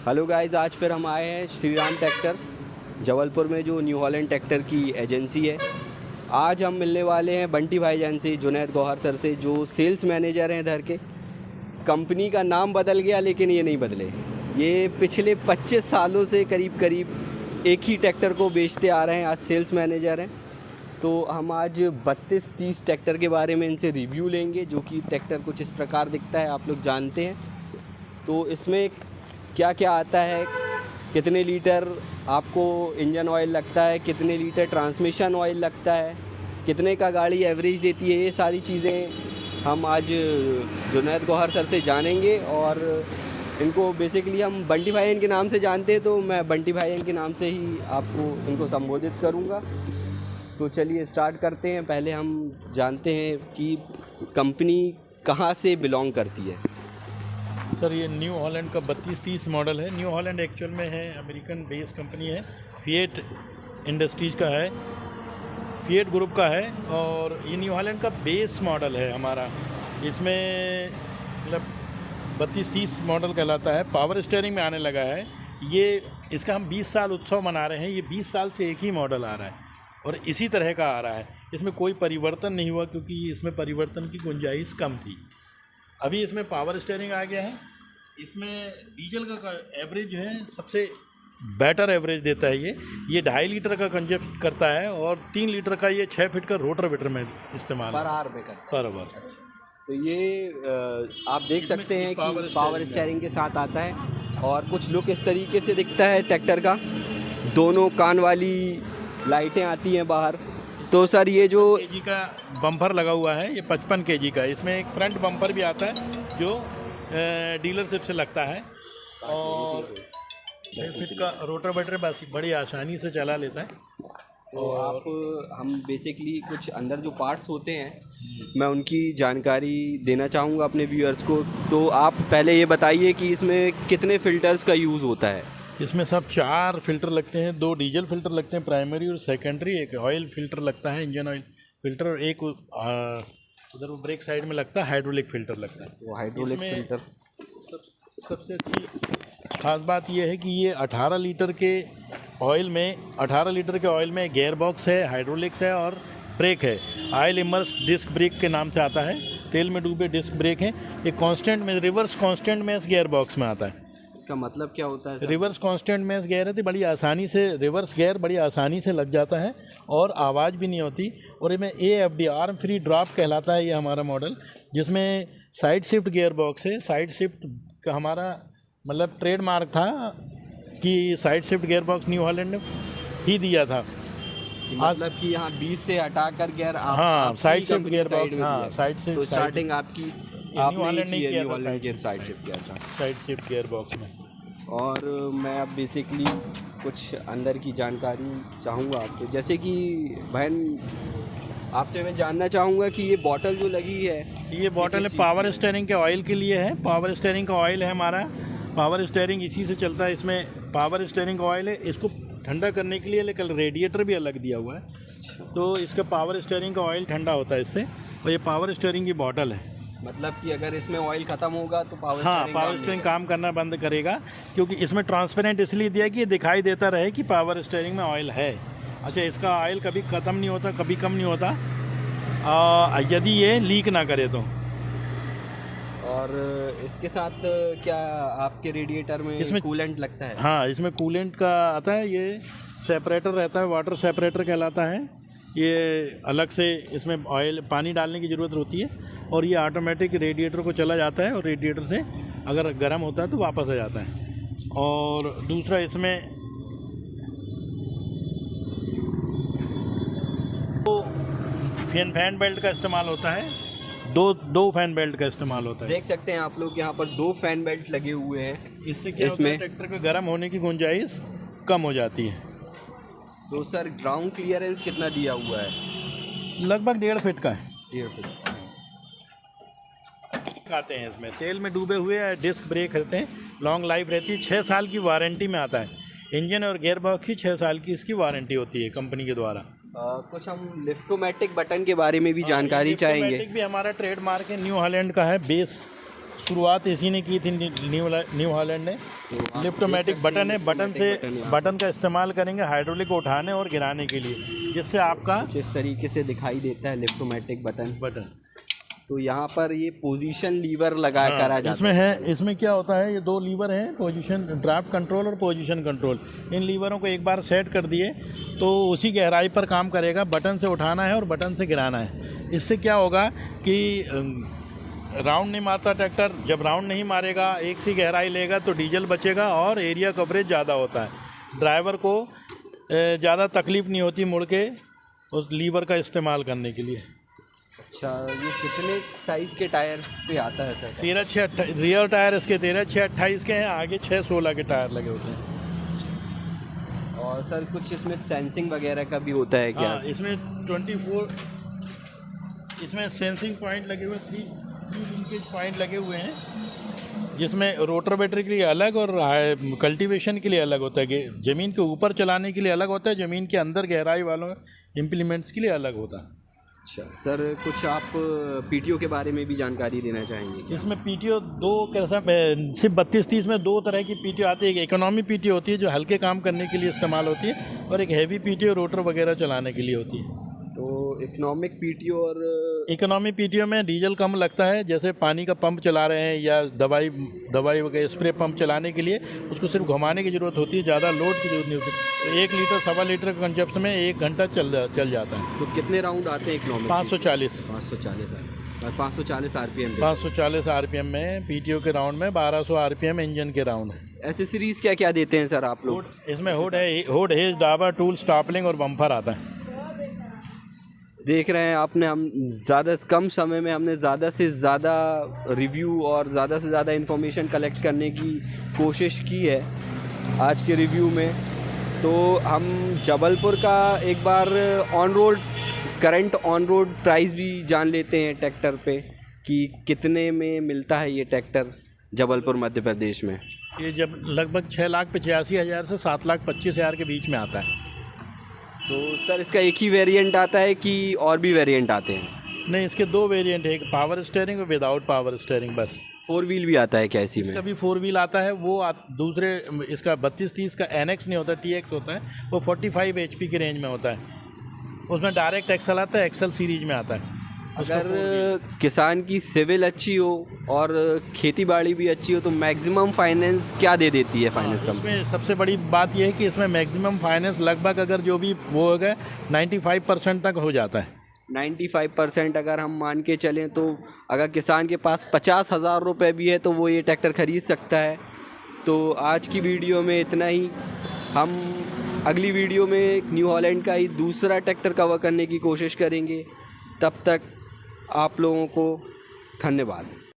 Hello guys, आज फिर हम आए हैं श्री राम ट्रैक्टर जबलपुर में, जो न्यू हॉलैंड ट्रैक्टर की एजेंसी है। आज हम मिलने वाले हैं बंटी भाईजान से, जुनैद गौहर सर से, जो सेल्स मैनेजर हैं इधर के। कंपनी का नाम बदल गया लेकिन ये नहीं बदले। ये पिछले 25 सालों से करीब एक ही ट्रैक्टर को बेचते आ रहे हैं। आज सेल्स मैनेजर हैं। तो हम आज 32-30 ट्रैक्टर के बारे में इनसे रिव्यू लेंगे, जो कि ट्रैक्टर कुछ इस प्रकार दिखता है, आप लोग जानते हैं। तो इसमें क्या क्या आता है, कितने लीटर आपको इंजन ऑयल लगता है, कितने लीटर ट्रांसमिशन ऑयल लगता है, कितने का गाड़ी एवरेज देती है, ये सारी चीज़ें हम आज जुनैद गौहर सर से जानेंगे। और इनको बेसिकली हम बंटी भाईजान के नाम से जानते हैं, तो मैं बंटी भाईजान के नाम से ही आपको इनको संबोधित करूँगा। तो चलिए स्टार्ट करते हैं। पहले हम जानते हैं कि कंपनी कहाँ से बिलोंग करती है। सर, ये न्यू हॉलैंड का 3230 मॉडल है। न्यू हॉलैंड एक्चुअल में है अमेरिकन बेस कंपनी है, फिएट इंडस्ट्रीज़ का है, फिएट ग्रुप का है। और ये न्यू हॉलैंड का बेस मॉडल है हमारा। इसमें मतलब 3230 मॉडल कहलाता है। पावर स्टीयरिंग में आने लगा है ये। इसका हम 20 साल उत्सव मना रहे हैं। ये 20 साल से एक ही मॉडल आ रहा है और इसी तरह का आ रहा है। इसमें कोई परिवर्तन नहीं हुआ, क्योंकि इसमें परिवर्तन की गुंजाइश कम थी। अभी इसमें पावर स्टीयरिंग आ गया है। इसमें डीजल का एवरेज जो है सबसे बेटर एवरेज देता है। ये 2.5 लीटर का कंजप्ट करता है और 3 लीटर का ये 6 फीट का रोटावेटर में इस्तेमाल पर आवर में करता है। Per hour. तो ये आप देख सकते हैं कि पावर स्टीयरिंग के साथ आता है। और कुछ लुक इस तरीके से दिखता है ट्रैक्टर का। दोनों कान वाली लाइटें आती हैं बाहर। तो सर, ये जो केजी का बम्पर लगा हुआ है, ये 55 केजी का। इसमें एक फ्रंट बम्पर भी आता है जो डीलरशिप से लगता है। और 6 फीट का रोटावेटर बस बड़ी आसानी से चला लेता है। तो हम बेसिकली कुछ अंदर जो पार्ट्स होते हैं, मैं उनकी जानकारी देना चाहूँगा अपने व्यूअर्स को। तो आप पहले ये बताइए कि इसमें कितने फ़िल्टर्स का यूज़ होता है। इसमें सब 4 फिल्टर लगते हैं। 2 डीजल फिल्टर लगते हैं, प्राइमरी और सेकेंडरी। एक ऑयल फिल्टर लगता है, इंजन ऑयल फिल्टर। और एक उधर ब्रेक साइड में लगता है हाइड्रोलिक फिल्टर लगता है। वो हाइड्रोलिक फिल्टर सबसे अच्छी खास बात यह है कि ये 18 लीटर के ऑयल में गियर बॉक्स है, हाइड्रोलिक्स है और ब्रेक है। ऑयल इमर्स डिस्क ब्रेक के नाम से आता है। तेल में डूबे डिस्क ब्रेक है। ये कांस्टेंट में रिवर्स कांस्टेंट में इस गियर बॉक्स में आता है। इसका मतलब क्या होता है सर? रिवर्स कांस्टेंट में गियर है तो बड़ी आसानी से रिवर्स गियर बड़ी आसानी से लग जाता है और आवाज़ भी नहीं होती। और इसमें AFD आर्म फ्री ड्रॉप कहलाता है ये हमारा मॉडल, जिसमें साइड शिफ्ट गियर बॉक्स है। साइड शिफ्ट का हमारा मतलब ट्रेडमार्क था कि side shift gear box new Holland ने ही दिया था। मतलब कि यहाँ 20 से हटाकर gear side shift gear box. हाँ, साइड शिफ्ट। तो स्टार्टिंग आपकी न्यू हॉलैंड ने किया था, साइड शिफ्ट किया था, साइड शिफ्ट गियर बॉक्स में। और मैं अब बेसिकली कुछ अंदर की जानकारी चाहूँगा आपसे। जैसे कि बहन, आपसे मैं जानना चाहूँगा कि ये बॉटल जो लगी है, ये बॉटल है पावर स्टीयरिंग के ऑयल के लिए है। पावर स्टीयरिंग का ऑयल है हमारा। पावर स्टीयरिंग इसी से चलता है। इसमें पावर स्टीयरिंग का ऑयल है। इसको ठंडा करने के लिए लेकिन रेडिएटर भी अलग दिया हुआ है। तो इसका पावर स्टीयरिंग का ऑयल ठंडा होता है इससे। और ये पावर स्टीयरिंग की बॉटल है। मतलब कि अगर इसमें ऑयल ख़त्म होगा तो पावर स्टीयरिंग काम करना बंद करेगा, क्योंकि इसमें ट्रांसपेरेंट इसलिए दिया कि ये दिखाई देता रहे कि पावर स्टीयरिंग में ऑयल है। अच्छा, इसका ऑयल कभी ख़त्म नहीं होता, कभी कम नहीं होता, यदि ये लीक ना करे तो। और इसके साथ क्या आपके रेडिएटर में इसमें कूलेंट लगता है? हाँ, इसमें कूलेंट का आता है। ये सेपरेटर रहता है, वाटर सेपरेटर कहलाता है। ये अलग से इसमें ऑयल पानी डालने की ज़रूरत होती है और ये ऑटोमेटिक रेडिएटर को चला जाता है और रेडिएटर से अगर गर्म होता है तो वापस आ जाता है। और दूसरा, इसमें तो फैन बेल्ट का इस्तेमाल होता है। दो फैन बेल्ट का इस्तेमाल होता है। देख सकते हैं आप लोग यहाँ पर 2 फैन बेल्ट लगे हुए हैं। इससे क्या होता है, ट्रैक्टर के गर्म होने की गुंजाइश कम हो जाती है। तो सर, ग्राउंड क्लियरेंस कितना दिया हुआ है? लगभग 1.5 फीट का है। 1.5 फीट आते हैं इसमें। तेल में डूबे हुए डिस्क ब्रेक रहते हैं। लॉन्ग लाइफ रहती है। 6 साल की वारंटी में आता है। इंजन और गियर बॉक्स की 6 साल की इसकी वारंटी होती है कंपनी के द्वारा। कुछ हम लिफ्टोमेटिक बटन के बारे में भी जानकारी चाहेंगे। लिफ्टोमेटिक भी हमारा ट्रेडमार्क है, न्यू हॉलैंड का है, बेस शुरुआत इसी ने की थी न्यू हॉलैंड ने। तो आप लिफ्टोमेटिक देख सकते बटन हैं, है, बटन से लिफ्टोमेटिक बटन है। बटन का इस्तेमाल करेंगे हाइड्रोलिक को उठाने और गिराने के लिए, जिससे आपका जिस तरीके से दिखाई देता है लिफ्टोमेटिक बटन, बटन तो यहाँ पर ये पोजीशन लीवर लगा करा जाता इसमें है। इसमें क्या होता है, ये दो लीवर हैं, पोजीशन ड्राफ्ट कंट्रोल और पोजीशन कंट्रोल। इन लीवरों को एक बार सेट कर दिए तो उसी गहराई पर काम करेगा। बटन से उठाना है और बटन से गिराना है। इससे क्या होगा कि राउंड नहीं मारता ट्रैक्टर। जब राउंड नहीं मारेगा, एक सी गहराई लेगा तो डीजल बचेगा और एरिया कवरेज ज़्यादा होता है। ड्राइवर को ज़्यादा तकलीफ़ नहीं होती मुड़ के उस लीवर का इस्तेमाल करने के लिए। अच्छा, ये कितने साइज़ के टायर पे आता है सर? 13-6 रियर टायर इसके 13-6-28 के हैं, आगे 6-16 के टायर लगे होते हैं। और सर कुछ इसमें सेंसिंग वगैरह का भी होता है क्या? हाँ, इसमें 24 इसमें सेंसिंग पॉइंट लगे हुए, 3 लिंकेज पॉइंट लगे हुए हैं, जिसमें रोटर बैटरी के लिए अलग और कल्टीवेशन के लिए अलग होता है। कि ज़मीन के ऊपर चलाने के लिए अलग होता है, ज़मीन के अंदर गहराई वालों इम्प्लीमेंट्स के लिए अलग होता है। अच्छा सर, कुछ आप पीटीओ के बारे में भी जानकारी देना चाहेंगे? इसमें पीटीओ दो कैसा, सिर्फ 32-30 में दो तरह की पीटीओ आती है। एक इकोनॉमी पीटीओ होती है जो हल्के काम करने के लिए इस्तेमाल होती है, और एक हैवी पीटीओ रोटर वगैरह चलाने के लिए होती है। तो इकोनॉमिक पीटीओ और इकोनॉमी पीटीओ में डीजल कम लगता है। जैसे पानी का पंप चला रहे हैं या दवाई वगैरह स्प्रे पंप चलाने के लिए उसको सिर्फ घुमाने की ज़रूरत होती है, ज़्यादा लोड की जरूरत नहीं होती। तो 1 लीटर 1.25 लीटर का कंजप्शन में 1 घंटा चल जाता है। तो कितने राउंड आते हैं इकोनॉमिक? 540 और 540 आरपीएम? 540 आरपीएम में पीटीओ के राउंड में 1200 आरपीएम इंजन के राउंड है। एसेसरीज क्या क्या देते हैं सर आप लोग? इसमें हुड है, हुड हेज डाबर टूल स्टॉपलिंग और बम्पर आता है। देख रहे हैं आपने, हम ज़्यादा कम समय में हमने ज़्यादा से ज़्यादा रिव्यू और ज़्यादा से ज़्यादा इन्फॉर्मेशन कलेक्ट करने की कोशिश की है आज के रिव्यू में। तो हम जबलपुर का एक बार करंट ऑन रोड प्राइस भी जान लेते हैं ट्रैक्टर पे, कि कितने में मिलता है ये ट्रैक्टर जबलपुर मध्य प्रदेश में। ये जब लगभग 6,85,000 से 7,25,000 के बीच में आता है। तो सर इसका एक ही वेरिएंट आता है कि और भी वेरिएंट आते हैं? नहीं, इसके 2 वेरिएंट है, एक पावर स्टीयरिंग और विदाउट पावर स्टीयरिंग बस। 4 व्हील भी आता है क्या इसी में? इसका भी 4 व्हील आता है। वो दूसरे इसका 32-30 का NX नहीं होता, TX होता है। वो 45 HP की रेंज में होता है। उसमें डायरेक्ट एक्सल आता है, एक्सल सीरीज में आता है। अगर किसान की सिविल अच्छी हो और खेती बाड़ी भी अच्छी हो तो मैक्सिमम फाइनेंस क्या दे देती है फाइनेंस कंपनी? इसमें सबसे बड़ी बात यह है कि इसमें मैक्सिमम फाइनेंस लगभग अगर जो भी वो होगा 95% तक हो जाता है। 95% अगर हम मान के चलें तो अगर किसान के पास 50,000 रुपये भी है तो वो ये ट्रैक्टर ख़रीद सकता है। तो आज की वीडियो में इतना ही। हम अगली वीडियो में न्यू हॉलैंड का ही दूसरा ट्रैक्टर कवर करने की कोशिश करेंगे। तब तक आप लोगों को धन्यवाद।